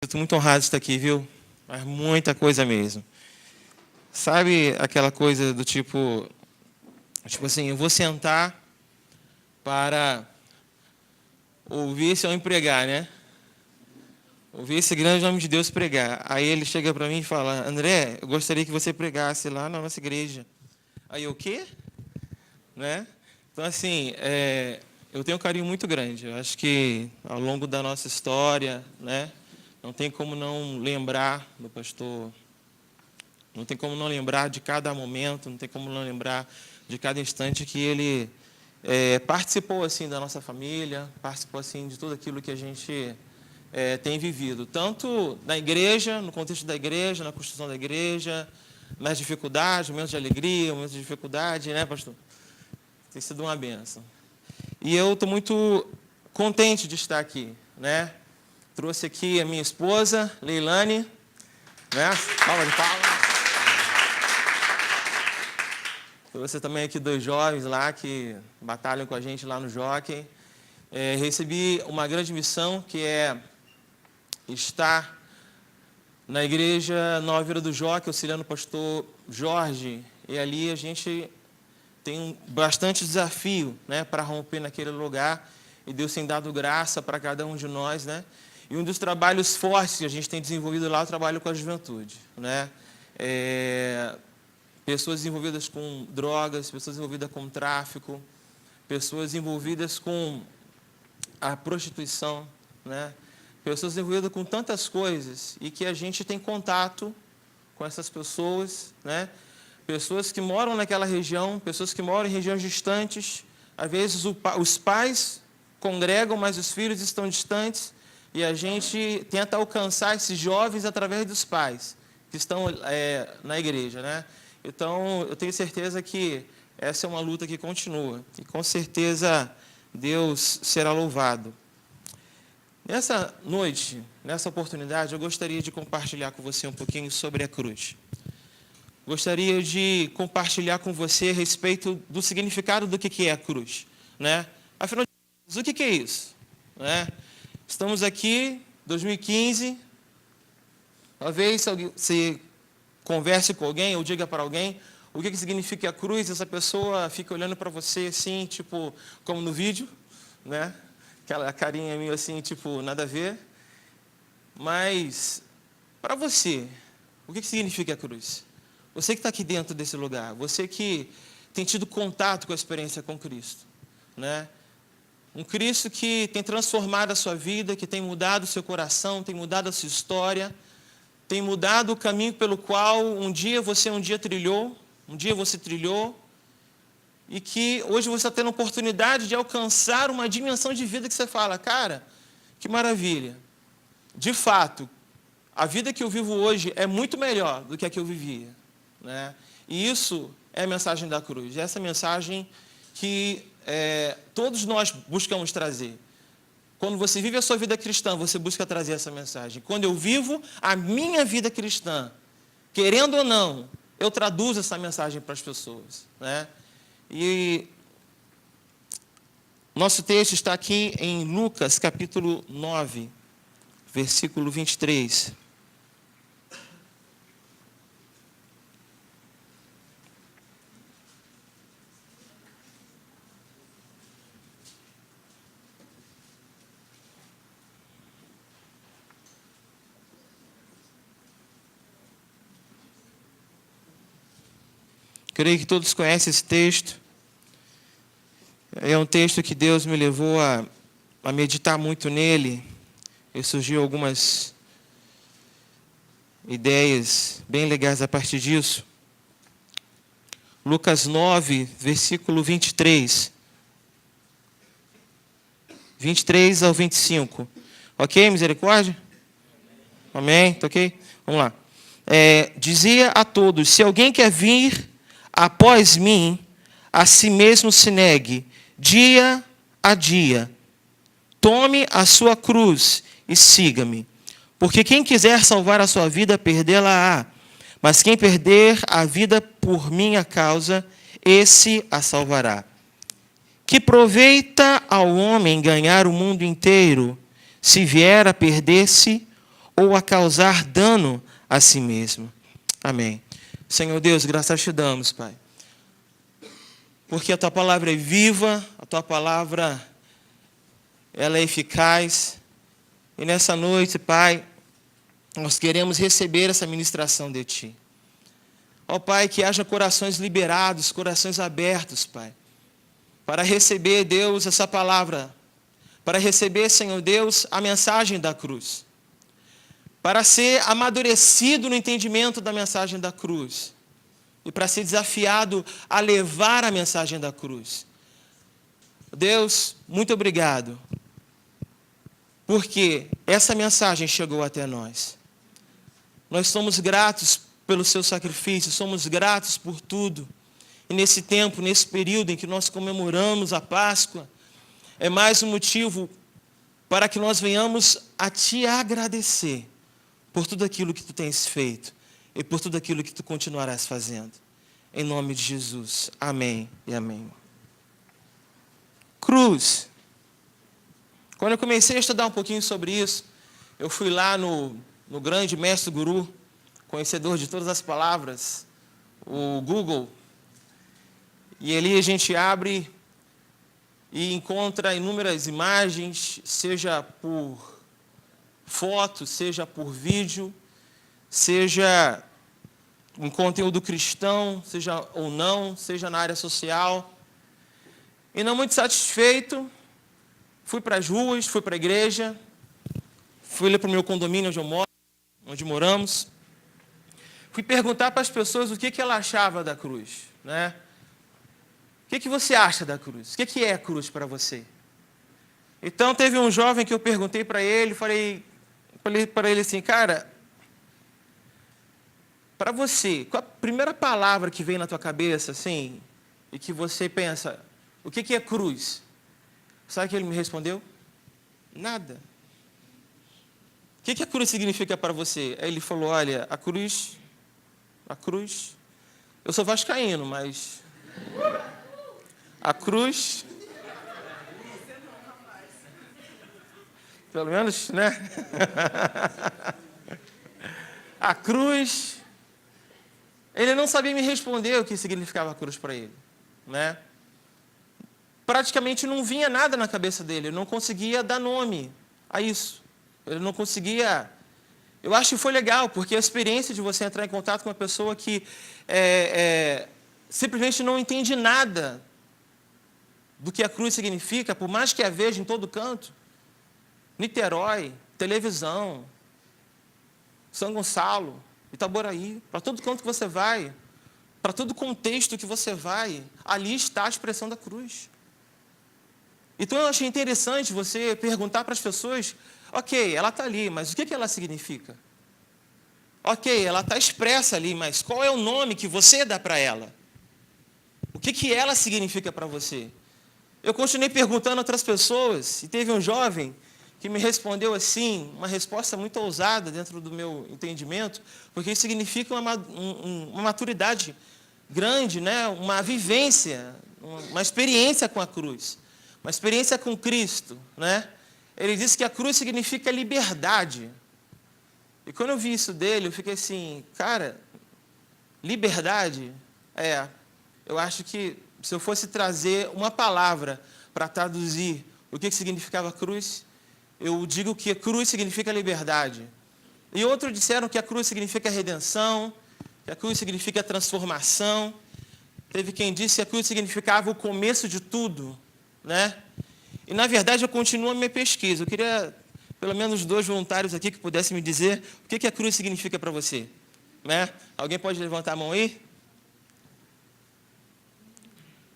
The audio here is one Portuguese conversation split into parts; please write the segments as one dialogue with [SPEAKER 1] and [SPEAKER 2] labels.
[SPEAKER 1] sinto muito honrado de estar aqui, viu? Mas muita coisa mesmo. Sabe aquela coisa do tipo assim, eu vou sentar para ouvir esse homem pregar, né? Ouvir esse grande homem de Deus pregar. Aí ele chega para mim e fala: André, eu gostaria que você pregasse lá na nossa igreja. Aí eu, o quê? Né? Então, assim, eu tenho um carinho muito grande. Eu acho que, ao longo da nossa história, né, não tem como não lembrar do pastor, não tem como não lembrar de cada momento, não tem como não lembrar de cada instante que ele participou assim da nossa família, participou assim de tudo aquilo que a gente tem vivido, tanto na igreja, no contexto da igreja, na construção da igreja, nas dificuldades, momentos de alegria, momentos de dificuldade, né, pastor? Tem sido uma bênção. E eu estou muito contente de estar aqui, né? Trouxe aqui a minha esposa, Leilane, né? Palma de palmas. Trouxe também aqui 2 jovens lá que batalham com a gente lá no Jockey. Recebi uma grande missão, que é estar na igreja Nova Vila do Jockey, auxiliando o pastor Jorge. E ali a gente tem bastante desafio, né, para romper naquele lugar. E Deus tem dado graça para cada um de nós, né? E um dos trabalhos fortes que a gente tem desenvolvido lá é o trabalho com a juventude, né? Pessoas envolvidas com drogas, pessoas envolvidas com tráfico, pessoas envolvidas com a prostituição, né? Pessoas envolvidas com tantas coisas e que a gente tem contato com essas pessoas, né? Pessoas que moram naquela região, pessoas que moram em regiões distantes. Às vezes os pais congregam, mas os filhos estão distantes, e a gente tenta alcançar esses jovens através dos pais que estão na igreja, né? Então, eu tenho certeza que essa é uma luta que continua, e com certeza Deus será louvado. Nessa noite, nessa oportunidade, eu gostaria de compartilhar com você um pouquinho sobre a cruz. Gostaria de compartilhar com você a respeito do significado do que é a cruz, né? Afinal de contas, o que é isso? Né? Estamos aqui, 2015, talvez se converse com alguém ou diga para alguém o que significa a cruz, essa pessoa fica olhando para você assim, tipo, como no vídeo, né? Aquela carinha meio assim, tipo, nada a ver. Mas, para você, o que significa a cruz? Você que está aqui dentro desse lugar, você que tem tido contato com a experiência com Cristo, né? Um Cristo que tem transformado a sua vida, que tem mudado o seu coração, tem mudado a sua história, tem mudado o caminho pelo qual um dia você trilhou, e que hoje você está tendo a oportunidade de alcançar uma dimensão de vida que você fala, cara, que maravilha. De fato, a vida que eu vivo hoje é muito melhor do que a que eu vivia, né? E isso é a mensagem da cruz, é essa mensagem que todos nós buscamos trazer. Quando você vive a sua vida cristã, você busca trazer essa mensagem. Quando eu vivo a minha vida cristã, querendo ou não, eu traduzo essa mensagem para as pessoas, né? E nosso texto está aqui em Lucas, capítulo 9, versículo 23. Creio que todos conhecem esse texto. É um texto que Deus me levou a meditar muito nele. E surgiu algumas ideias bem legais a partir disso. Lucas 9, versículo 23. 23 ao 25. Ok, misericórdia? Amém? Tá ok? Vamos lá. Dizia a todos: se alguém quer vir após mim, a si mesmo se negue, dia a dia. Tome a sua cruz e siga-me. Porque quem quiser salvar a sua vida, perdê-la-á. Mas quem perder a vida por minha causa, esse a salvará. Que proveita ao homem ganhar o mundo inteiro, se vier a perder-se ou a causar dano a si mesmo. Amém. Senhor Deus, graças te damos, Pai. Porque a Tua palavra é viva, a Tua palavra ela é eficaz. E nessa noite, Pai, nós queremos receber essa ministração de Ti. Ó Pai, que haja corações liberados, corações abertos, Pai, para receber, Deus, essa palavra, para receber, Senhor Deus, a mensagem da cruz, para ser amadurecido no entendimento da mensagem da cruz e para ser desafiado a levar a mensagem da cruz. Deus, muito obrigado, porque essa mensagem chegou até nós. Nós somos gratos pelo seu sacrifício, somos gratos por tudo. E nesse tempo, nesse período em que nós comemoramos a Páscoa, é mais um motivo para que nós venhamos a Te agradecer por tudo aquilo que Tu tens feito e por tudo aquilo que Tu continuarás fazendo. Em nome de Jesus. Amém e amém. Cruz. Quando eu comecei a estudar um pouquinho sobre isso, eu fui lá no grande mestre guru, conhecedor de todas as palavras, o Google, e ali a gente abre e encontra inúmeras imagens, seja por foto, seja por vídeo, seja um conteúdo cristão, seja ou não, seja na área social. E não muito satisfeito, fui para as ruas, fui para a igreja, fui lá para o meu condomínio onde eu moro, onde moramos. Fui perguntar para as pessoas o que ela achava da cruz, né? O que você acha da cruz? O que é a cruz para você? Então, teve um jovem que eu perguntei para ele, falei para ele assim, cara, para você, qual a primeira palavra que vem na tua cabeça, assim, e que você pensa, o que é cruz? Sabe o que ele me respondeu? Nada. O que a cruz significa para você? Aí ele falou, olha, a cruz, eu sou vascaíno, mas a cruz, pelo menos, né? A cruz, ele não sabia me responder o que significava a cruz para ele, né? Praticamente não vinha nada na cabeça dele, ele não conseguia dar nome a isso. Ele não conseguia. Eu acho que foi legal, porque a experiência de você entrar em contato com uma pessoa que simplesmente não entende nada do que a cruz significa, por mais que a veja em todo canto, Niterói, televisão, São Gonçalo, Itaboraí, para todo canto que você vai, para todo contexto que você vai, ali está a expressão da cruz. Então eu achei interessante você perguntar para as pessoas, ok, ela está ali, mas o que ela significa? Ok, ela está expressa ali, mas qual é o nome que você dá para ela? O que ela significa para você? Eu continuei perguntando a outras pessoas, e teve um jovem que me respondeu assim, uma resposta muito ousada dentro do meu entendimento, porque isso significa uma maturidade grande, né? Uma vivência, uma experiência com a cruz, uma experiência com Cristo, né? Ele disse que a cruz significa liberdade. E quando eu vi isso dele, eu fiquei assim, cara, liberdade? Eu acho que se eu fosse trazer uma palavra para traduzir o que significava cruz, eu digo que a cruz significa liberdade. E outros disseram que a cruz significa redenção, que a cruz significa transformação. Teve quem disse que a cruz significava o começo de tudo, né? E, na verdade, eu continuo a minha pesquisa. Eu queria, pelo menos, 2 voluntários aqui que pudessem me dizer o que a cruz significa para você, né? Alguém pode levantar a mão aí?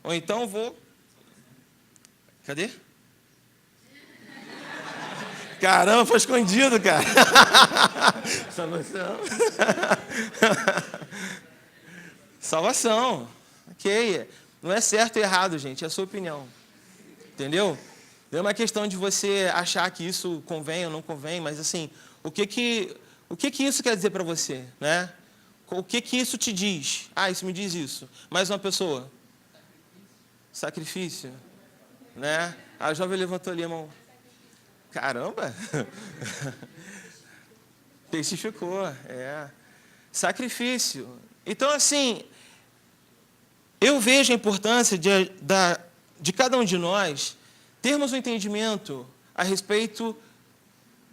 [SPEAKER 1] Ou então vou... Cadê? Caramba, foi escondido, cara. Salvação. Salvação. Ok. Não é certo ou errado, gente. É a sua opinião. Entendeu? Não é uma questão de você achar que isso convém ou não convém, mas assim, o que isso quer dizer para você, né? O que isso te diz? Ah, isso me diz isso. Mais uma pessoa. Sacrifício. Né? A jovem levantou ali a mão. Caramba! Testificou, sacrifício. Então, assim, eu vejo a importância de cada um de nós termos um entendimento a respeito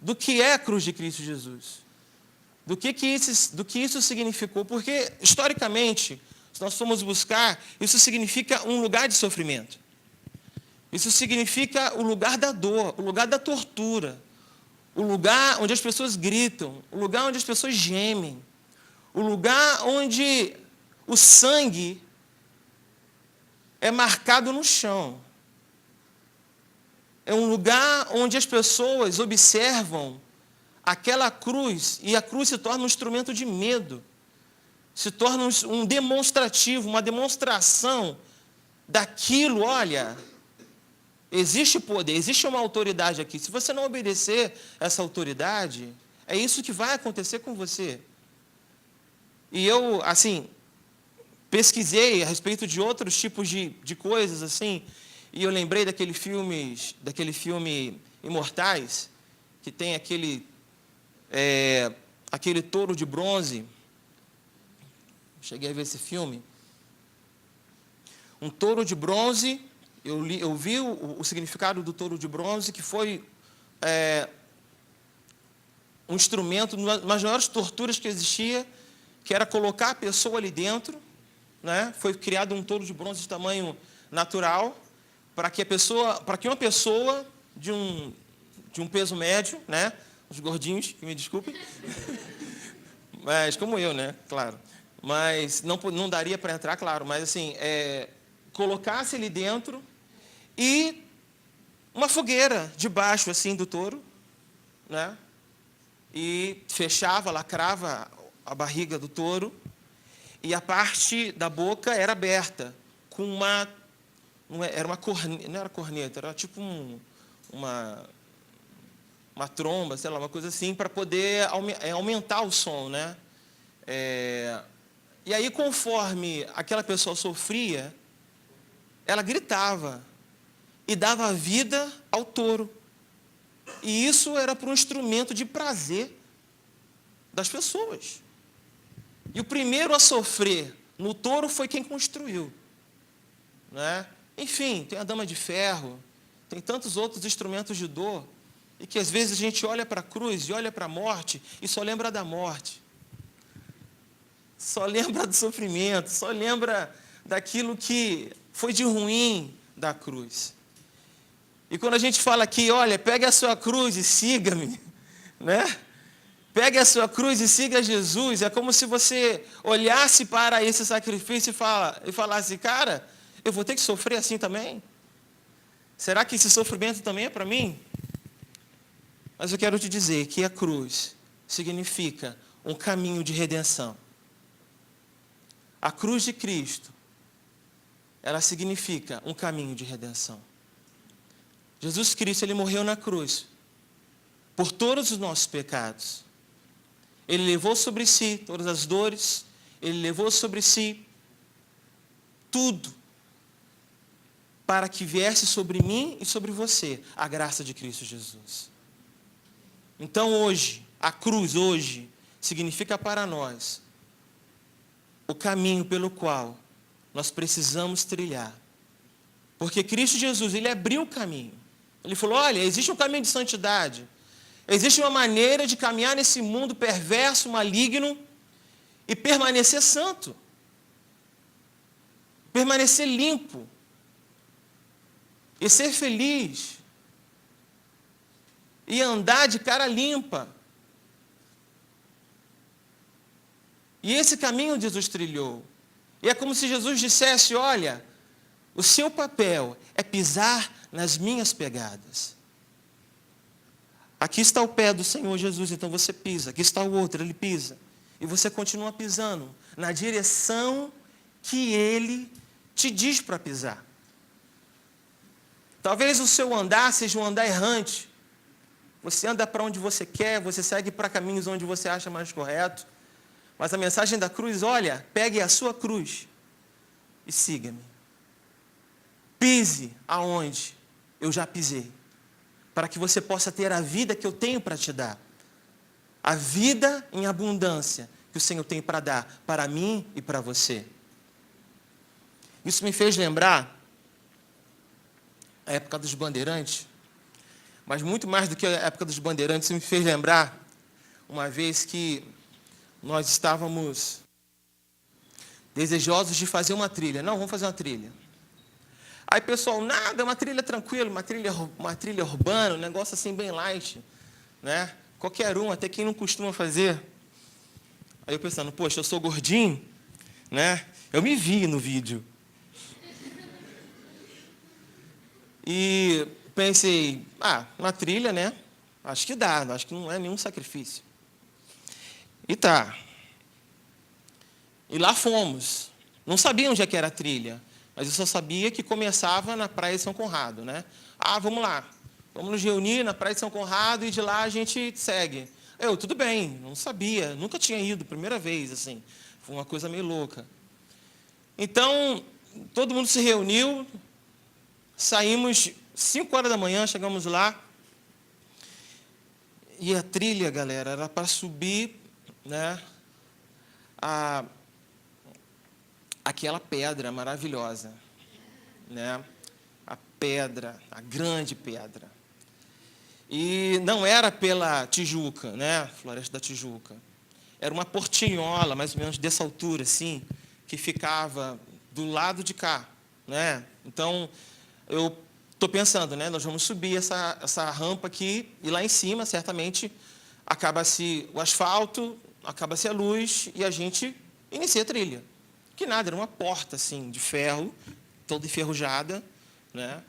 [SPEAKER 1] do que é a cruz de Cristo Jesus. Do que isso significou. Porque, historicamente, se nós formos buscar, isso significa um lugar de sofrimento. Isso significa o lugar da dor, o lugar da tortura, o lugar onde as pessoas gritam, o lugar onde as pessoas gemem, o lugar onde o sangue é marcado no chão. É um lugar onde as pessoas observam aquela cruz e a cruz se torna um instrumento de medo, se torna um demonstrativo, uma demonstração daquilo, olha, existe poder, existe uma autoridade aqui. Se você não obedecer essa autoridade, é isso que vai acontecer com você. E eu, assim, pesquisei a respeito de outros tipos de coisas, assim, e eu lembrei daquele filme Imortais, que tem aquele touro de bronze. Cheguei a ver esse filme. Um touro de bronze, eu vi o significado do touro de bronze, que foi um instrumento, uma das maiores torturas que existia, que era colocar a pessoa ali dentro, né? Foi criado um touro de bronze de tamanho natural, para que uma pessoa de um peso médio, né? Os gordinhos, que me desculpem, mas como eu, né? Claro. Mas não daria para entrar, claro, mas assim, colocasse ele dentro e uma fogueira debaixo assim do touro, né? E fechava, lacrava a barriga do touro e a parte da boca era aberta com não era corneta, era tipo uma tromba, sei lá, uma coisa assim, para poder aumentar o som, né? E aí, conforme aquela pessoa sofria, ela gritava e dava vida ao touro. E isso era para um instrumento de prazer das pessoas. E o primeiro a sofrer no touro foi quem construiu, né? Enfim, tem a dama de ferro, tem tantos outros instrumentos de dor, e que às vezes a gente olha para a cruz e olha para a morte e só lembra da morte. Só lembra do sofrimento, só lembra daquilo que foi de ruim da cruz. E quando a gente fala aqui, olha, pegue a sua cruz e siga-me, né? Pegue a sua cruz e siga Jesus. É como se você olhasse para esse sacrifício e falasse, cara, eu vou ter que sofrer assim também? Será que esse sofrimento também é para mim? Mas eu quero te dizer que a cruz significa um caminho de redenção. A cruz de Cristo, ela significa um caminho de redenção. Jesus Cristo, ele morreu na cruz por todos os nossos pecados. Ele levou sobre si todas as dores, ele levou sobre si tudo para que viesse sobre mim e sobre você a graça de Cristo Jesus. Então hoje, a cruz hoje, significa para nós o caminho pelo qual nós precisamos trilhar. Porque Cristo Jesus, ele abriu o caminho. Ele falou, olha, existe um caminho de santidade. Existe uma maneira de caminhar nesse mundo perverso, maligno, e permanecer santo. Permanecer limpo. E ser feliz. E andar de cara limpa. E esse caminho Jesus trilhou. E é como se Jesus dissesse, olha, o seu papel é pisar nas minhas pegadas. Aqui está o pé do Senhor Jesus, então você pisa. Aqui está o outro, ele pisa. E você continua pisando na direção que ele te diz para pisar. Talvez o seu andar seja um andar errante. Você anda para onde você quer, você segue para caminhos onde você acha mais correto. Mas a mensagem da cruz, olha, pegue a sua cruz e siga-me. Pise aonde eu já pisei, para que você possa ter a vida que eu tenho para te dar. a vida em abundância que o Senhor tem para dar para mim e para você. Isso me fez lembrar a época dos bandeirantes, mas muito mais do que a época dos bandeirantes, isso me fez lembrar uma vez que nós estávamos desejosos de fazer uma trilha. Não, vamos fazer uma trilha. Aí, pessoal, nada, uma trilha tranquila, uma trilha urbana, um negócio assim bem light, né? Qualquer um, até quem não costuma fazer. Aí eu pensando, poxa, eu sou gordinho, né? Eu me vi no vídeo. E pensei, uma trilha, né? Acho que dá, acho que não é nenhum sacrifício. E tá. E lá fomos. Não sabia onde é que era a trilha, mas eu só sabia que começava na Praia de São Conrado, né? Vamos lá. Vamos nos reunir na Praia de São Conrado e de lá a gente segue. Tudo bem, não sabia, nunca tinha ido, primeira vez, assim. Foi uma coisa meio louca. Então, todo mundo se reuniu, saímos 5 horas da manhã, chegamos lá. E a trilha, galera, era para subir, né, aquela pedra maravilhosa, né? A pedra, a grande pedra. E não era pela Tijuca, né? Floresta da Tijuca. Era uma portinhola, mais ou menos dessa altura, assim, que ficava do lado de cá, né? Então, eu estou pensando, né? Nós vamos subir essa rampa aqui e lá em cima, certamente, acaba-se o asfalto, acaba-se a luz e a gente inicia a trilha. Que nada, era uma porta, assim, de ferro, toda enferrujada, né?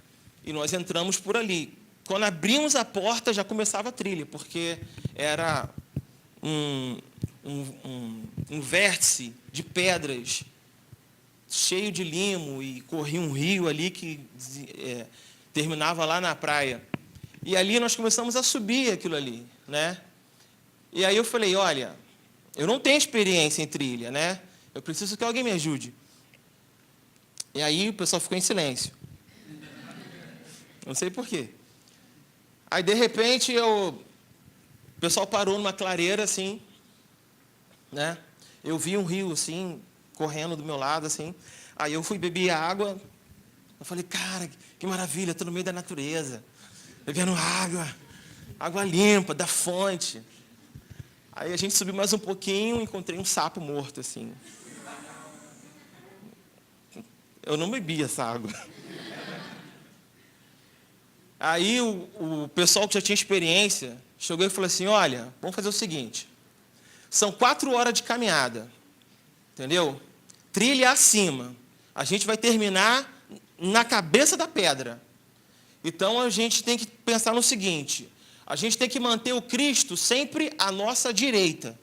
[SPEAKER 1] E nós entramos por ali. Quando abrimos a porta, já começava a trilha, porque era um vértice de pedras, cheio de limo, e corria um rio ali que terminava lá na praia. E ali nós começamos a subir aquilo ali, né? E aí eu falei, olha, eu não tenho experiência em trilha, né? Eu preciso que alguém me ajude. E aí o pessoal ficou em silêncio. Não sei por quê. Aí, de repente, o pessoal parou numa clareira, assim, né? Eu vi um rio, assim, correndo do meu lado, assim. Aí eu fui beber água. Eu falei, cara, que maravilha, estou no meio da natureza. Bebendo água limpa, da fonte. Aí a gente subiu mais um pouquinho e encontrei um sapo morto, assim. Eu não bebi essa água. Aí o pessoal que já tinha experiência chegou e falou assim, olha, vamos fazer o seguinte, são 4 horas de caminhada, entendeu? Trilha acima, a gente vai terminar na cabeça da pedra. Então, a gente tem que pensar no seguinte, a gente tem que manter o Cristo sempre à nossa direita.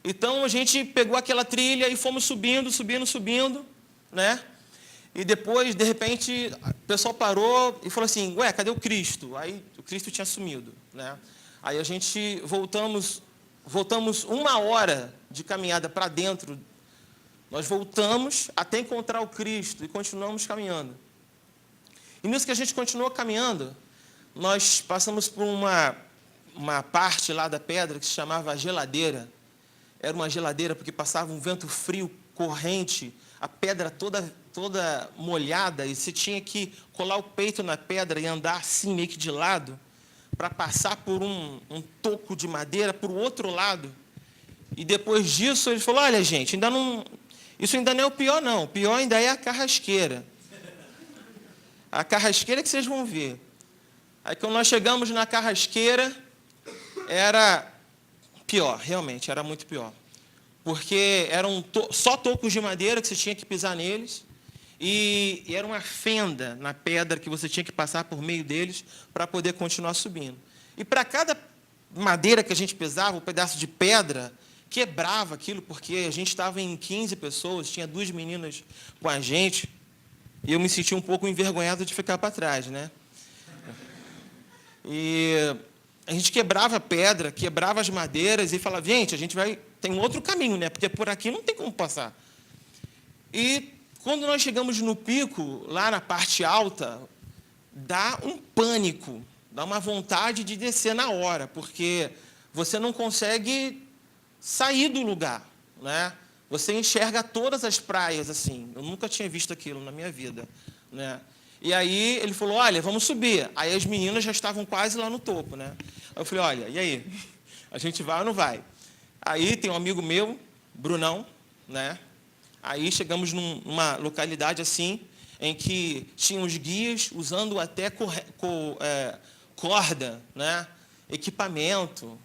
[SPEAKER 1] Então, a gente pegou aquela trilha e fomos subindo, né? E depois, de repente, o pessoal parou e falou assim, ué, cadê o Cristo? Aí o Cristo tinha sumido, né? Aí a gente voltamos 1 hora de caminhada para dentro. Nós voltamos até encontrar o Cristo e continuamos caminhando. E nisso que a gente continuou caminhando, nós passamos por uma parte lá da pedra que se chamava geladeira. Era uma geladeira porque passava um vento frio, corrente, a pedra toda molhada, e você tinha que colar o peito na pedra e andar assim, meio que de lado, para passar por um toco de madeira para o outro lado. E depois disso, ele falou, olha, gente, isso ainda não é o pior, não. O pior ainda é a carrasqueira. A carrasqueira que vocês vão ver. Aí, quando nós chegamos na carrasqueira, era pior, realmente, era muito pior. Porque eram só tocos de madeira que você tinha que pisar neles, e era uma fenda na pedra que você tinha que passar por meio deles para poder continuar subindo. E para cada madeira que a gente pisava, um pedaço de pedra, quebrava aquilo, porque a gente estava em 15 pessoas, tinha 2 meninas com a gente, e eu me senti um pouco envergonhado de ficar para trás, né? E a gente quebrava a pedra, quebrava as madeiras e falava, gente, a gente tem um outro caminho, né? Porque por aqui não tem como passar. E quando nós chegamos no pico, lá na parte alta, dá um pânico, dá uma vontade de descer na hora, porque você não consegue sair do lugar, né? Você enxerga todas as praias assim. Eu nunca tinha visto aquilo na minha vida, né? E aí ele falou, olha, vamos subir. Aí as meninas já estavam quase lá no topo, né? Aí eu falei, olha, e aí? A gente vai ou não vai? Aí tem um amigo meu, Brunão, né? Aí chegamos numa localidade assim, em que tinham os guias usando até corda, né? Equipamento,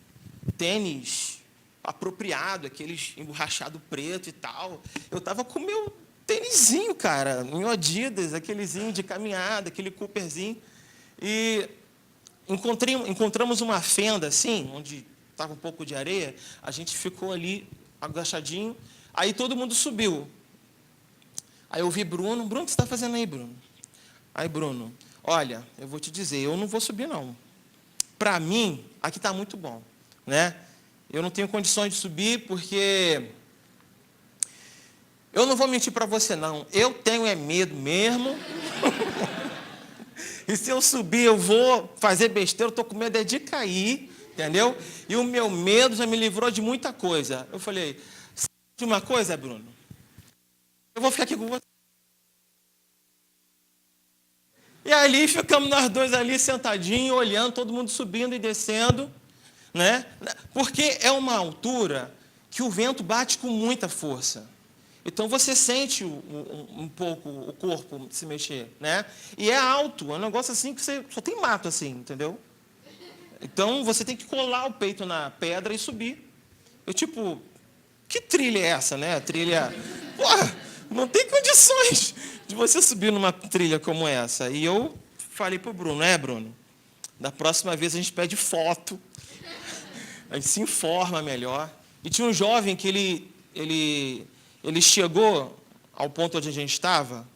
[SPEAKER 1] tênis apropriado, aqueles emborrachado preto e tal. Eu estava com o meu tênisinho, cara, meu Adidas, aquelezinho de caminhada, aquele Cooperzinho. E encontramos uma fenda assim, onde estava um pouco de areia, a gente ficou ali agachadinho, aí todo mundo subiu. Aí eu vi Bruno, o que você está fazendo aí, Bruno? Aí, Bruno, olha, eu vou te dizer, eu não vou subir, não. Para mim, aqui está muito bom, né? Eu não tenho condições de subir, porque eu não vou mentir para você, não. Eu tenho medo mesmo. E se eu subir, eu vou fazer besteira, eu estou com medo de cair, entendeu? E o meu medo já me livrou de muita coisa. Eu falei, sabe de uma coisa, Bruno? Eu vou ficar aqui com você. E ali ficamos nós dois ali sentadinhos, olhando, todo mundo subindo e descendo, né? Porque é uma altura que o vento bate com muita força. Então você sente um pouco o corpo se mexer, né? E é alto, é um negócio assim que você só tem mato assim, entendeu? Então você tem que colar o peito na pedra e subir. Eu tipo, que trilha é essa, né? Trilha, porra, não tem condições de você subir numa trilha como essa. E eu falei pro Bruno, Bruno, da próxima vez a gente pede foto, a gente se informa melhor. E tinha um jovem que ele chegou ao ponto onde a gente estava,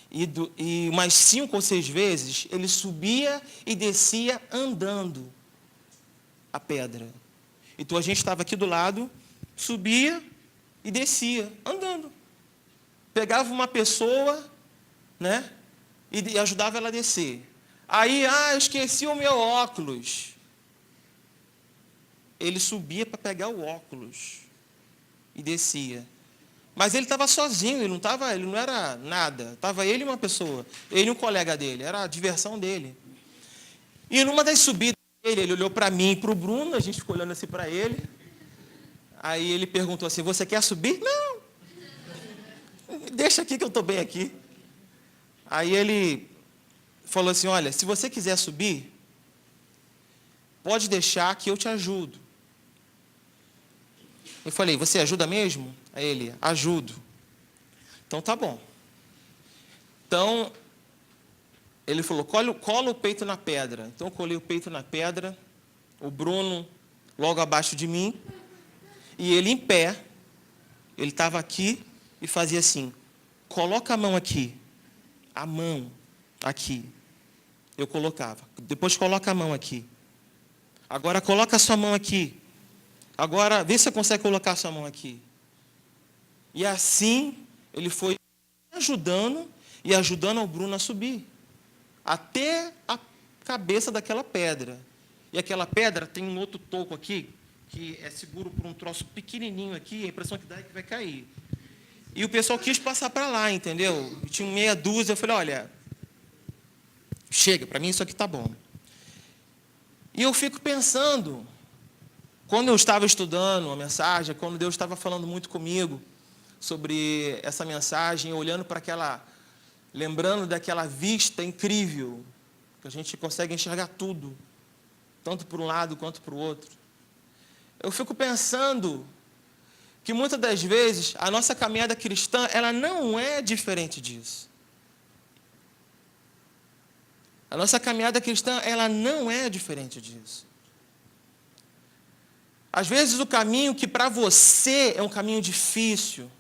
[SPEAKER 1] e umas 5 ou 6 vezes ele subia e descia andando a pedra. Então a gente estava aqui do lado, subia e descia andando. Pegava uma pessoa, né, e ajudava ela a descer. Aí, eu esqueci o meu óculos. Ele subia para pegar o óculos e descia. Mas ele estava sozinho, ele não era nada. Estava ele e uma pessoa, ele e um colega dele, era a diversão dele. E numa das subidas dele, ele olhou para mim e para o Bruno, a gente ficou olhando assim para ele. Aí ele perguntou assim, você quer subir? Não, deixa aqui que eu estou bem aqui. Aí ele falou assim, olha, se você quiser subir, pode deixar que eu te ajudo. Eu falei, você ajuda mesmo? Aí ele, ajudo. Então tá bom. Então, ele falou, cola o peito na pedra. Então eu colei o peito na pedra, o Bruno logo abaixo de mim, e ele em pé, ele estava aqui e fazia assim, coloca a mão aqui, a mão aqui. Eu colocava. Depois coloca a mão aqui. Agora coloca a sua mão aqui. Agora, vê se você consegue colocar a sua mão aqui. E assim, ele foi ajudando e ajudando o Bruno a subir. Até a cabeça daquela pedra. E aquela pedra tem um outro toco aqui, que é seguro por um troço pequenininho aqui, a impressão que dá é que vai cair. E o pessoal quis passar para lá, entendeu? E tinha meia dúzia, eu falei, olha, chega, para mim isso aqui está bom. E eu fico pensando, quando eu estava estudando a mensagem, quando Deus estava falando muito comigo sobre essa mensagem, olhando para aquela, lembrando daquela vista incrível, que a gente consegue enxergar tudo, tanto para um lado quanto para o outro. Eu fico pensando que muitas das vezes a nossa caminhada cristã, ela não é diferente disso. A nossa caminhada cristã, ela não é diferente disso. Às vezes o caminho que para você é um caminho difícil,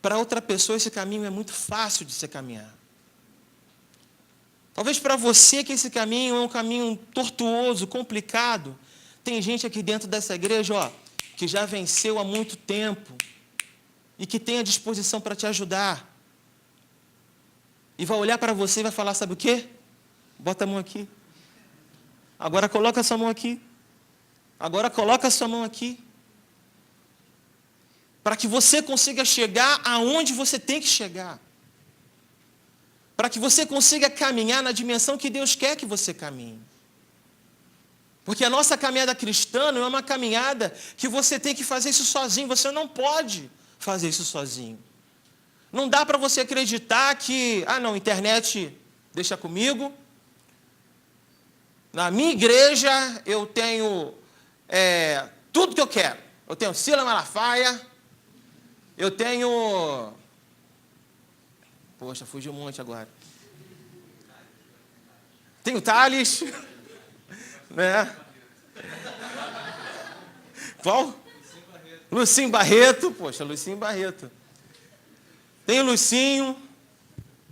[SPEAKER 1] para outra pessoa esse caminho é muito fácil de se caminhar. Talvez para você que esse caminho é um caminho tortuoso, complicado. Tem gente aqui dentro dessa igreja, que já venceu há muito tempo e que tem a disposição para te ajudar. E vai olhar para você e vai falar, sabe o quê? Bota a mão aqui. Agora coloca essa mão aqui. Agora coloca a sua mão aqui. Para que você consiga chegar aonde você tem que chegar. Para que você consiga caminhar na dimensão que Deus quer que você caminhe. Porque a nossa caminhada cristã não é uma caminhada que você tem que fazer isso sozinho. Você não pode fazer isso sozinho. Não dá para você acreditar que, não, internet deixa comigo. Na minha igreja eu tenho tudo que eu quero. Eu tenho Silas Malafaia. Eu tenho... Poxa, fugiu um monte agora. Tenho Thales. Né? Qual? Lucinho Barreto. Poxa, Lucinho Barreto. Tem o Lucinho.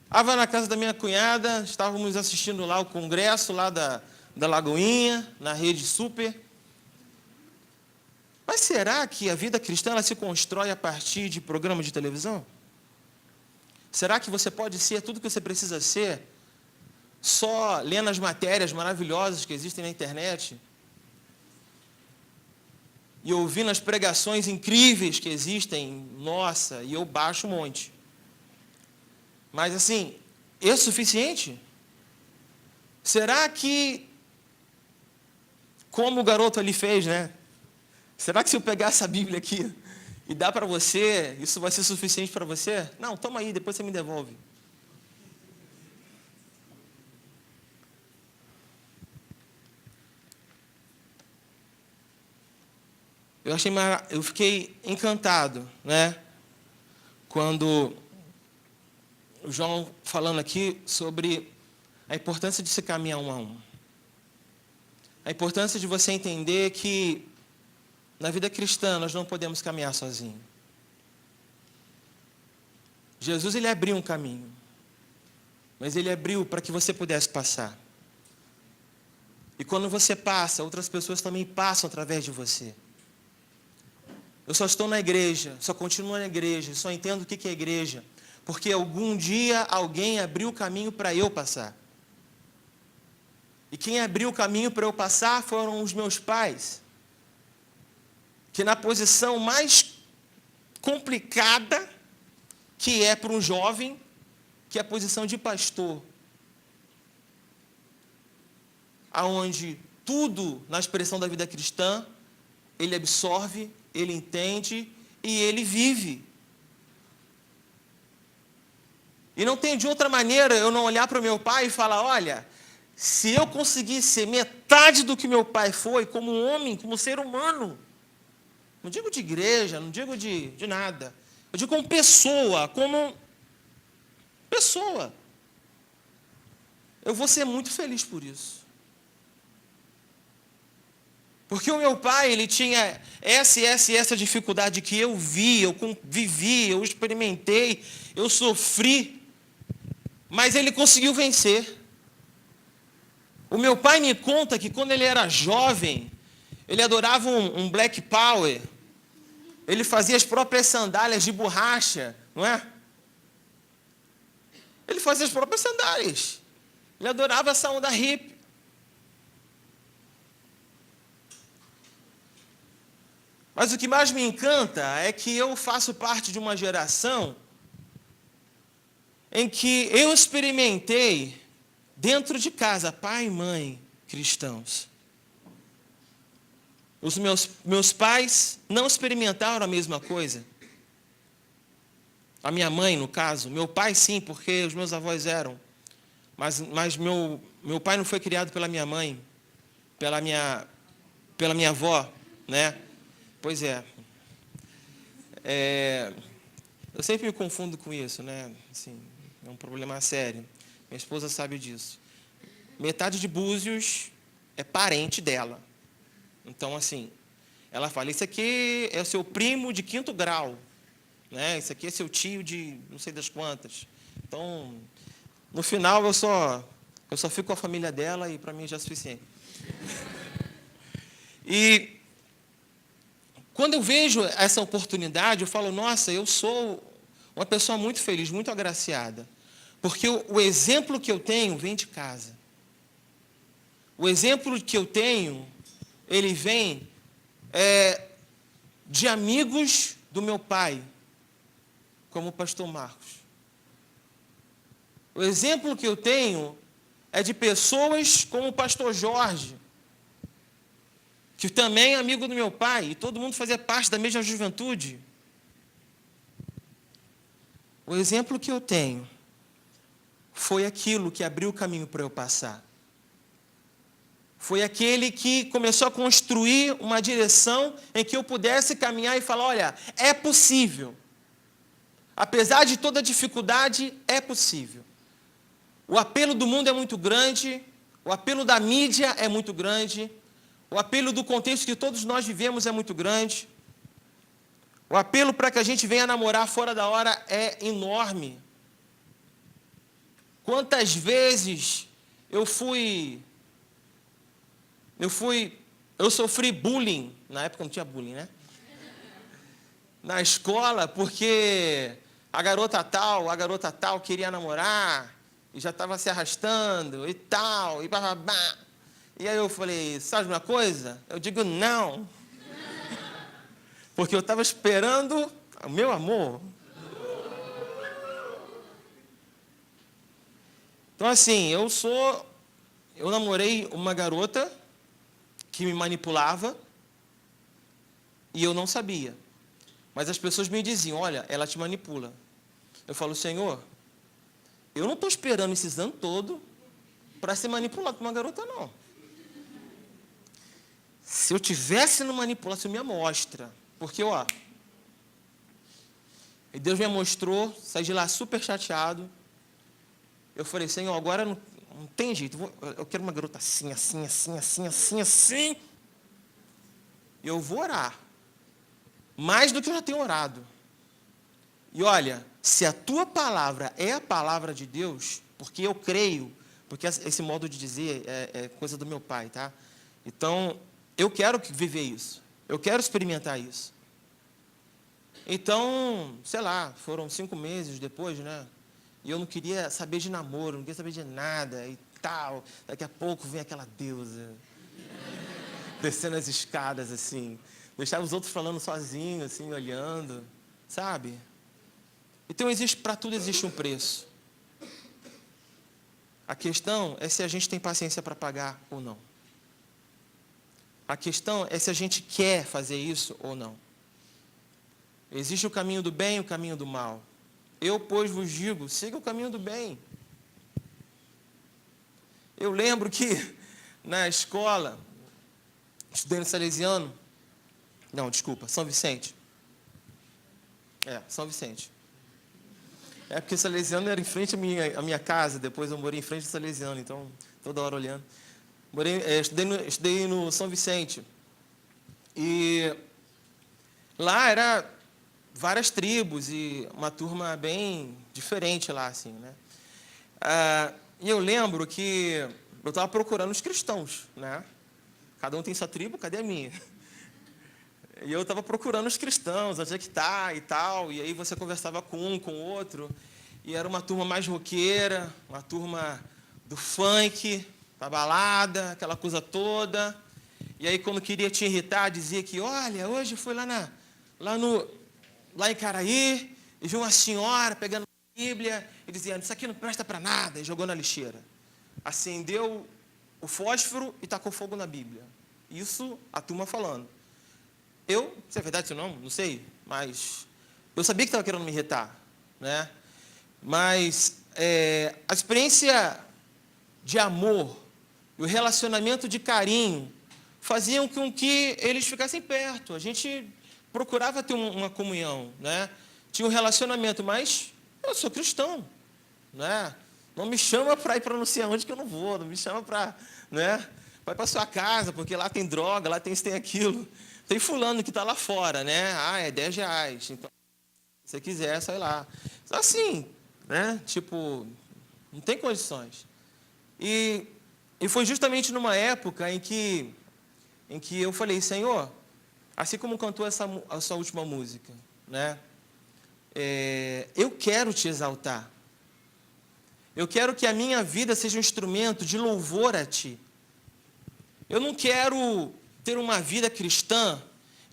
[SPEAKER 1] Estava na casa da minha cunhada, estávamos assistindo lá o congresso lá da Lagoinha, na Rede Super. Mas será que a vida cristã ela se constrói a partir de programas de televisão? Será que você pode ser tudo que você precisa ser só lendo as matérias maravilhosas que existem na internet? E ouvindo as pregações incríveis que existem? Nossa, e eu baixo um monte. Mas assim, é suficiente? Será que, como o garoto ali fez, né? Será que se eu pegar essa Bíblia aqui e dar para você, isso vai ser suficiente para você? Não, toma aí, depois você me devolve. Eu fiquei encantado, né? Quando o João falando aqui sobre a importância de se caminhar um a um. A importância de você entender que na vida cristã nós não podemos caminhar sozinhos. Jesus ele abriu um caminho, mas ele abriu para que você pudesse passar. E quando você passa, outras pessoas também passam através de você. Eu só estou na igreja, só continuo na igreja, só entendo o que é igreja, porque algum dia alguém abriu o caminho para eu passar. E quem abriu o caminho para eu passar foram os meus pais, que na posição mais complicada que é para um jovem, que é a posição de pastor, aonde tudo na expressão da vida cristã, ele absorve, ele entende e ele vive. E não tem de outra maneira eu não olhar para o meu pai e falar, olha, se eu conseguir ser metade do que meu pai foi, como um homem, como ser humano, não digo de igreja, não digo de nada, eu digo como pessoa, eu vou ser muito feliz por isso. Porque o meu pai, ele tinha essa dificuldade que eu vi, eu vivi, eu experimentei, eu sofri, mas ele conseguiu vencer. O meu pai me conta que quando ele era jovem, ele adorava um Black Power, ele fazia as próprias sandálias de borracha, não é? Ele fazia as próprias sandálias, ele adorava essa onda hippie. Mas o que mais me encanta é que eu faço parte de uma geração em que eu experimentei, dentro de casa, pai e mãe cristãos. Os meus pais não experimentaram a mesma coisa. A minha mãe, no caso. Meu pai, sim, porque os meus avós eram. Mas meu pai não foi criado pela minha mãe, pela minha avó, né? Pois é. Eu sempre me confundo com isso, né? Assim, é um problema sério. Minha esposa sabe disso. Metade de Búzios é parente dela. Então, assim, ela fala, isso aqui é o seu primo de 5º grau, né? Isso aqui é seu tio de não sei das quantas. Então, no final, eu só fico com a família dela e para mim já é suficiente. E quando eu vejo essa oportunidade, eu falo, nossa, eu sou uma pessoa muito feliz, muito agraciada. Porque o exemplo que eu tenho vem de casa. O exemplo que eu tenho, ele vem de amigos do meu pai, como o pastor Marcos. O exemplo que eu tenho é de pessoas como o pastor Jorge, que também é amigo do meu pai, e todo mundo fazia parte da mesma juventude. O exemplo que eu tenho foi aquilo que abriu o caminho para eu passar. Foi aquele que começou a construir uma direção em que eu pudesse caminhar e falar, olha, é possível. Apesar de toda dificuldade, é possível. O apelo do mundo é muito grande, o apelo da mídia é muito grande, o apelo do contexto que todos nós vivemos é muito grande, o apelo para que a gente venha namorar fora da hora é enorme. Quantas vezes eu sofri bullying, na época não tinha bullying, né? Na escola, porque a garota tal queria namorar, e já estava se arrastando, e tal, e bababá. E aí eu falei, sabe uma coisa? Eu digo não. Porque eu estava esperando o meu amor. Então, assim, eu namorei uma garota que me manipulava e eu não sabia. Mas as pessoas me diziam, olha, ela te manipula. Eu falo, Senhor, eu não estou esperando esses anos todos para ser manipulado por uma garota, não. Se eu tivesse no manipulação, me mostra. Porque, ó, e Deus me mostrou, saí de lá super chateado. Eu falei, Senhor, agora não tem jeito. Eu quero uma garota assim. E eu vou orar. Mais do que eu já tenho orado. E olha, se a tua palavra é a palavra de Deus, porque eu creio, porque esse modo de dizer é coisa do meu pai, tá? Então, eu quero viver isso. Eu quero experimentar isso. Então, sei lá, foram 5 meses depois, né? E eu não queria saber de namoro, não queria saber de nada e tal. Daqui a pouco vem aquela deusa descendo as escadas, assim. Deixava os outros falando sozinho, assim, olhando. Sabe? Então, para tudo existe um preço. A questão é se a gente tem paciência para pagar ou não. A questão é se a gente quer fazer isso ou não. Existe o caminho do bem e o caminho do mal. Eu, pois, vos digo, siga o caminho do bem. Eu lembro que, na escola, estudei no Salesiano, São Vicente. São Vicente. É porque o Salesiano era em frente à minha casa, depois eu morei em frente ao Salesiano, então, toda hora olhando. Estudei no São Vicente. E lá era várias tribos e uma turma bem diferente lá, assim, né? E eu lembro que eu estava procurando os cristãos, né? Cada um tem sua tribo, cadê a minha? E eu estava procurando os cristãos, onde é que está e tal, e aí você conversava com um, com o outro, e era uma turma mais roqueira, uma turma do funk, da balada, aquela coisa toda. E aí, quando queria te irritar, dizia que, olha, hoje fui lá em Caraí, e vi uma senhora pegando a Bíblia e dizendo, isso aqui não presta para nada, e jogou na lixeira. Acendeu o fósforo e tacou fogo na Bíblia. Isso a turma falando. Se é verdade isso não sei, mas eu sabia que estava querendo me irritar, né? Mas a experiência de amor e o relacionamento de carinho faziam com que eles ficassem perto. A gente procurava ter uma comunhão, né? Tinha um relacionamento, mas eu sou cristão, né? Não me chama para ir para não sei aonde que eu não vou, não me chama para, né? Vai para sua casa, porque lá tem droga, lá tem isso, tem aquilo. Tem fulano que está lá fora, né? É R$10. Então, se você quiser, sai lá. Assim, né? Tipo, não tem condições. E foi justamente numa época em que eu falei, Senhor, assim como cantou a sua última música, né? Eu quero te exaltar. Eu quero que a minha vida seja um instrumento de louvor a Ti. Eu não quero ter uma vida cristã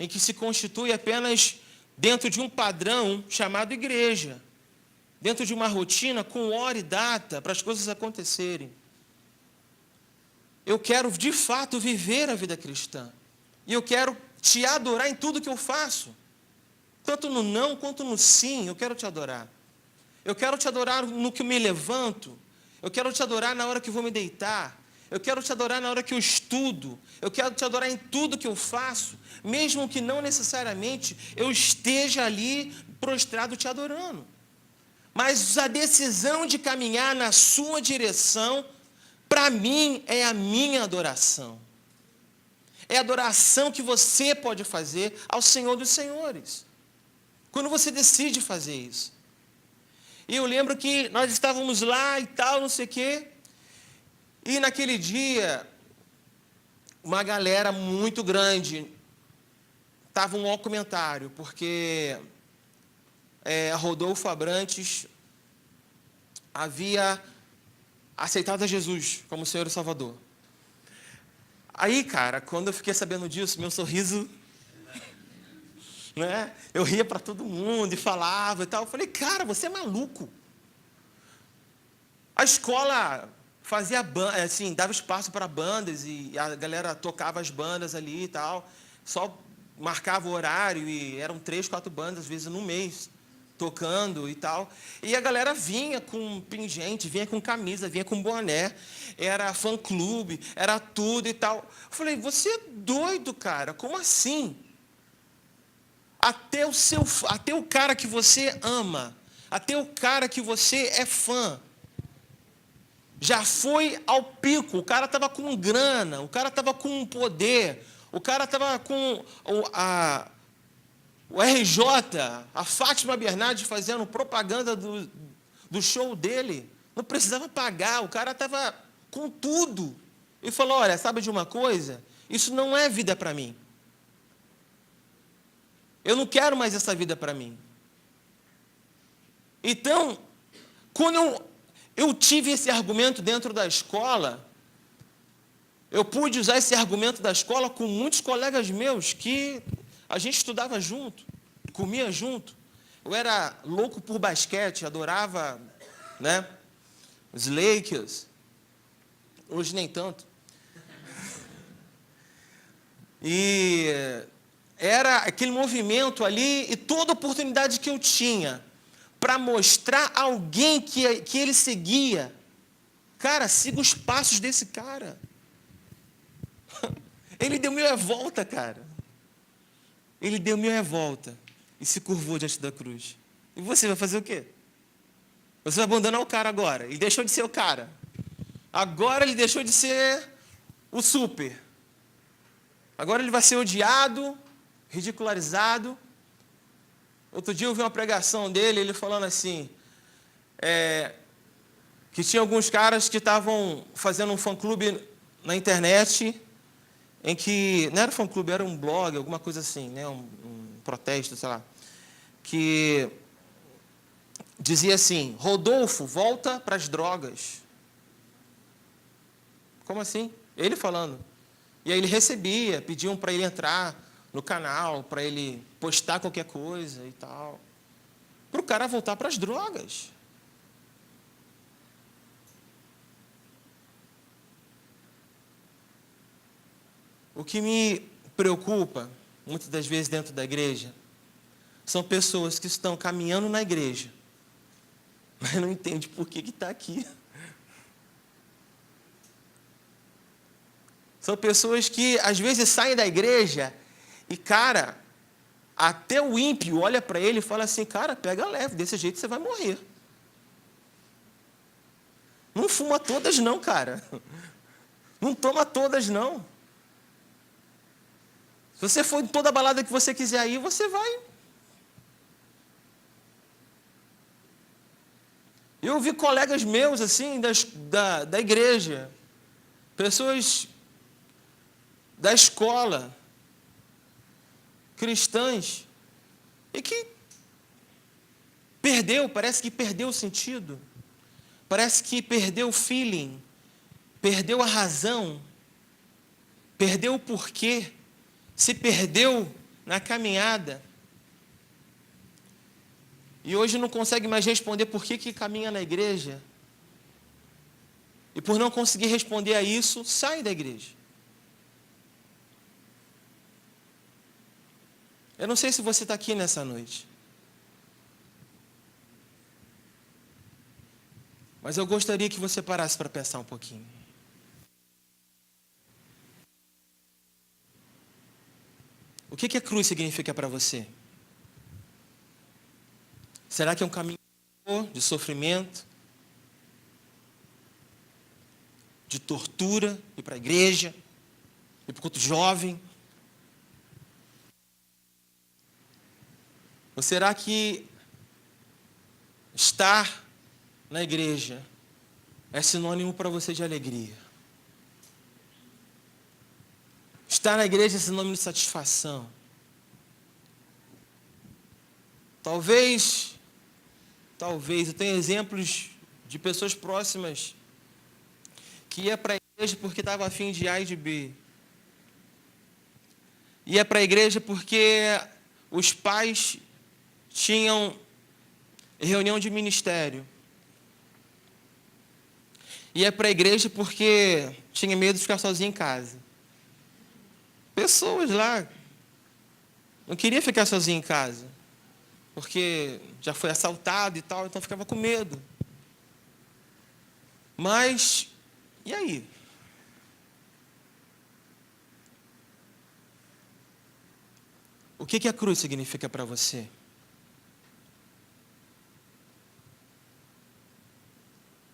[SPEAKER 1] em que se constitui apenas dentro de um padrão chamado igreja, dentro de uma rotina com hora e data para as coisas acontecerem. Eu quero, de fato, viver a vida cristã. E eu quero te adorar em tudo que eu faço. Tanto no não quanto no sim, eu quero te adorar. Eu quero te adorar no que eu me levanto. Eu quero te adorar na hora que eu vou me deitar. Eu quero te adorar na hora que eu estudo. Eu quero te adorar em tudo que eu faço, mesmo que não necessariamente eu esteja ali prostrado te adorando. Mas a decisão de caminhar na sua direção, para mim, é a minha adoração. É a adoração que você pode fazer ao Senhor dos Senhores. Quando você decide fazer isso. E eu lembro que nós estávamos lá e tal, não sei o quê. E naquele dia, uma galera muito grande estava um comentário, porque Rodolfo Abrantes havia aceitado a Jesus como Senhor e Salvador. Aí, cara, quando eu fiquei sabendo disso, meu sorriso, né? Eu ria para todo mundo e falava e tal. Eu falei, cara, você é maluco. A escola fazia assim, dava espaço para bandas e a galera tocava as bandas ali e tal. Só marcava o horário e eram 3, 4 bandas, às vezes, no mês, tocando e tal. E a galera vinha com pingente, vinha com camisa, vinha com boné. Era fã-clube, era tudo e tal. Eu falei, você é doido, cara? Como assim? Até o cara que você ama, até o cara que você é fã, já foi ao pico. O cara estava com grana, o cara estava com poder, o cara estava com o RJ, a Fátima Bernardes fazendo propaganda do show dele. Não precisava pagar, o cara estava com tudo. E falou, olha, sabe de uma coisa? Isso não é vida para mim. Eu não quero mais essa vida para mim. Então, quando eu tive esse argumento dentro da escola, eu pude usar esse argumento da escola com muitos colegas meus que a gente estudava junto, comia junto. Eu era louco por basquete, adorava, né, os Lakers. Hoje nem tanto. E era aquele movimento ali e toda oportunidade que eu tinha para mostrar a alguém que ele seguia. Cara, siga os passos desse cara. Ele deu meia volta, cara. Ele deu meia volta e se curvou diante da cruz. E você vai fazer o quê? Você vai abandonar o cara agora. Ele deixou de ser o cara. Agora ele deixou de ser o super. Agora ele vai ser odiado, ridicularizado. Outro dia eu vi uma pregação dele, ele falando assim, que tinha alguns caras que estavam fazendo um fã-clube na internet, em que, não era fã-clube, era um blog, alguma coisa assim, né, um protesto, sei lá, que dizia assim, Rodolfo, volta para as drogas. Como assim? Ele falando. E aí ele recebia, pediam para ele entrar no canal, para ele postar qualquer coisa e tal. Para o cara voltar para as drogas. O que me preocupa, muitas das vezes dentro da igreja, são pessoas que estão caminhando na igreja, mas não entendem por que está aqui. São pessoas que, às vezes, saem da igreja e, cara, até o ímpio olha para ele e fala assim, cara, pega leve, desse jeito você vai morrer. Não fuma todas não, cara. Não toma todas não. Se você for em toda a balada que você quiser ir, você vai. Eu vi colegas meus, assim, da igreja, pessoas da escola, cristãs, e que parece que perdeu o sentido, parece que perdeu o feeling, perdeu a razão, perdeu o porquê, se perdeu na caminhada, e hoje não consegue mais responder por que caminha na igreja, e por não conseguir responder a isso, sai da igreja. Eu não sei se você está aqui nessa noite, mas eu gostaria que você parasse para pensar um pouquinho. O que a cruz significa para você? Será que é um caminho de sofrimento, de tortura, ir para a igreja, ir para o culto jovem? Ou será que estar na igreja é sinônimo para você de alegria? Estar na igreja é sinônimo de satisfação. Talvez, eu tenha exemplos de pessoas próximas que ia para a igreja porque estava a fim de A e de B. Ia para a igreja porque os pais tinham reunião de ministério. Ia para a igreja porque tinha medo de ficar sozinho em casa. Pessoas lá não queria ficar sozinho em casa, porque já foi assaltado e tal, então ficava com medo. Mas, e aí? O que a cruz significa para você?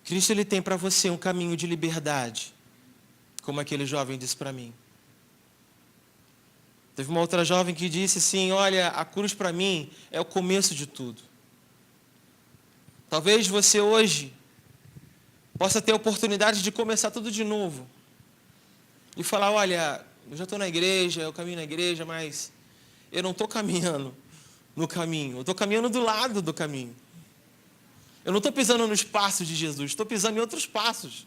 [SPEAKER 1] Cristo, ele tem para você um caminho de liberdade, como aquele jovem disse para mim. Teve uma outra jovem que disse assim, olha, a cruz para mim é o começo de tudo. Talvez você hoje possa ter a oportunidade de começar tudo de novo. E falar, olha, eu já estou na igreja, eu caminho na igreja, mas eu não estou caminhando no caminho. Eu estou caminhando do lado do caminho. Eu não estou pisando nos passos de Jesus, estou pisando em outros passos.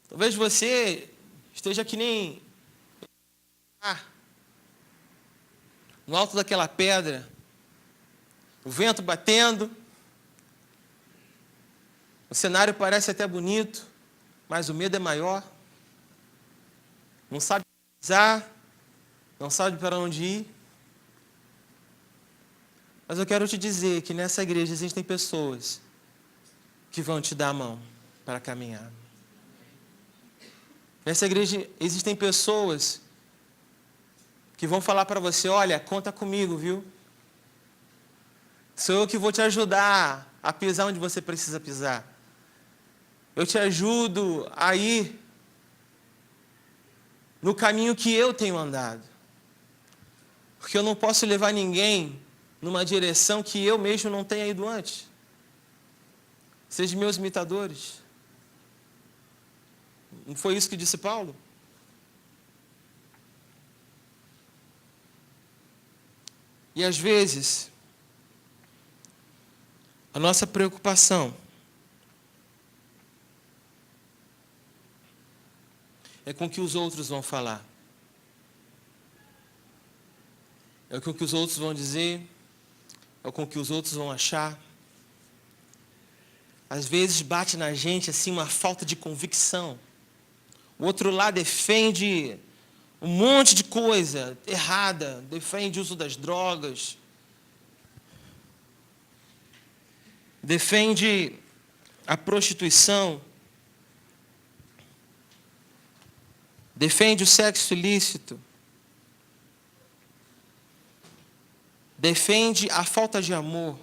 [SPEAKER 1] Talvez você esteja que nem no alto daquela pedra, o vento batendo, o cenário parece até bonito, mas o medo é maior. Não sabe pisar, não sabe para onde ir. Mas eu quero te dizer que nessa igreja existem pessoas que vão te dar a mão para caminhar. Nessa igreja existem pessoas que vão falar para você, olha, conta comigo, viu? Sou eu que vou te ajudar a pisar onde você precisa pisar. Eu te ajudo a ir no caminho que eu tenho andado. Porque eu não posso levar ninguém numa direção que eu mesmo não tenha ido antes. Sejam meus imitadores. Não foi isso que disse Paulo? E às vezes, a nossa preocupação é com o que os outros vão falar. É com o que os outros vão dizer, é com o que os outros vão achar. Às vezes bate na gente assim uma falta de convicção. O outro lá defende um monte de coisa errada, defende o uso das drogas, defende a prostituição, defende o sexo ilícito, defende a falta de amor,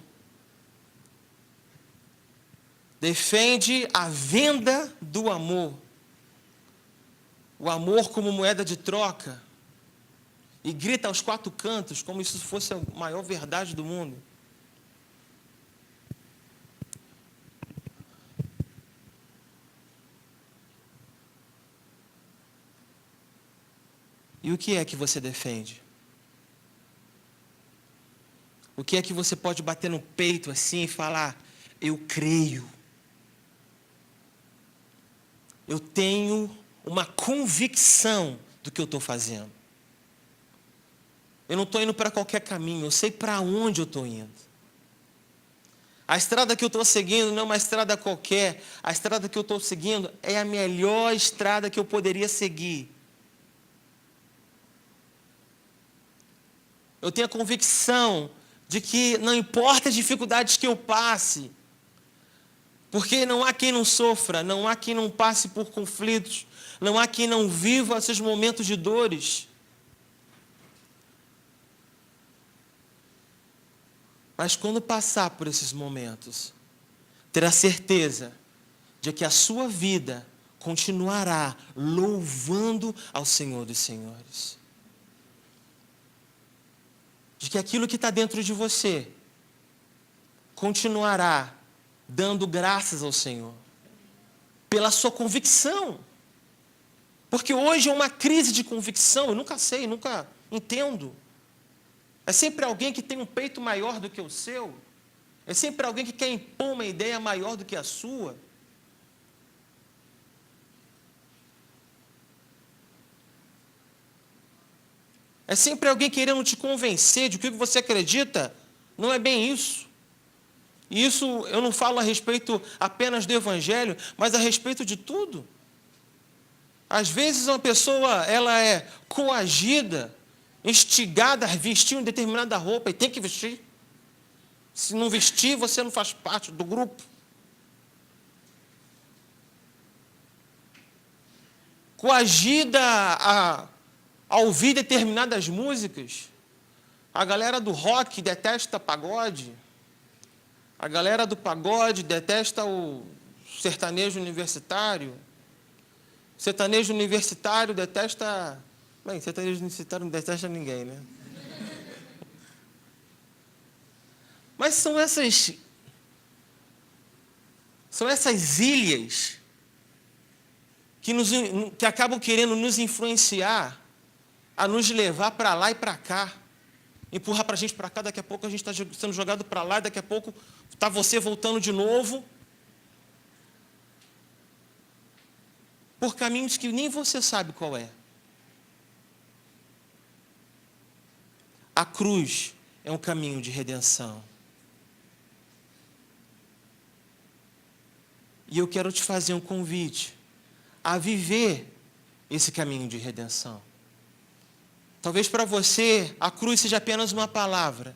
[SPEAKER 1] defende a venda do amor, o amor como moeda de troca, e grita aos quatro cantos como se isso fosse a maior verdade do mundo. E o que é que você defende? O que é que você pode bater no peito assim e falar, eu creio. eu tenho uma convicção do que eu estou fazendo. Eu não estou indo para qualquer caminho, eu sei para onde eu estou indo. A estrada que eu estou seguindo não é uma estrada qualquer. A estrada que eu estou seguindo é a melhor estrada que eu poderia seguir. Eu tenho a convicção de que não importa as dificuldades que eu passe, porque não há quem não sofra, não há quem não passe por conflitos, não há quem não viva esses momentos de dores. Mas quando passar por esses momentos, terá certeza de que a sua vida continuará louvando ao Senhor dos Senhores. De que aquilo que está dentro de você continuará dando graças ao Senhor, pela sua convicção. Porque hoje é uma crise de convicção, eu nunca sei, nunca entendo. É sempre alguém que tem um peito maior do que o seu. É sempre alguém que quer impor uma ideia maior do que a sua. É sempre alguém querendo te convencer de que o que você acredita não é bem isso. E isso eu não falo a respeito apenas do Evangelho, mas a respeito de tudo. Às vezes uma pessoa ela é coagida, instigada a vestir uma determinada roupa e tem que vestir. Se não vestir, você não faz parte do grupo. Coagida a ouvir determinadas músicas. A galera do rock detesta pagode. A galera do pagode detesta o sertanejo universitário. O sertanejo universitário detesta... Bem, sertanejo universitário não detesta ninguém, né? Mas são essas ilhas que acabam querendo nos influenciar a nos levar para lá e para cá. Empurrar para a gente para cá, daqui a pouco a gente está sendo jogado para lá, daqui a pouco está você voltando de novo. Por caminhos que nem você sabe qual é. A cruz é um caminho de redenção. E eu quero te fazer um convite a viver esse caminho de redenção. Talvez para você a cruz seja apenas uma palavra.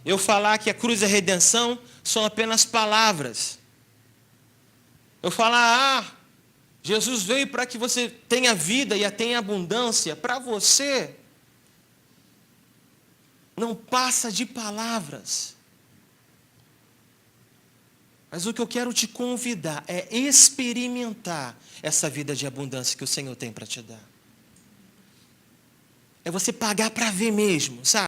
[SPEAKER 1] Eu falar que a cruz é redenção são apenas palavras. Eu falar, Jesus veio para que você tenha vida e a tenha abundância. Para você, não passa de palavras. Mas o que eu quero te convidar é experimentar essa vida de abundância que o Senhor tem para te dar. É você pagar para ver mesmo, sabe?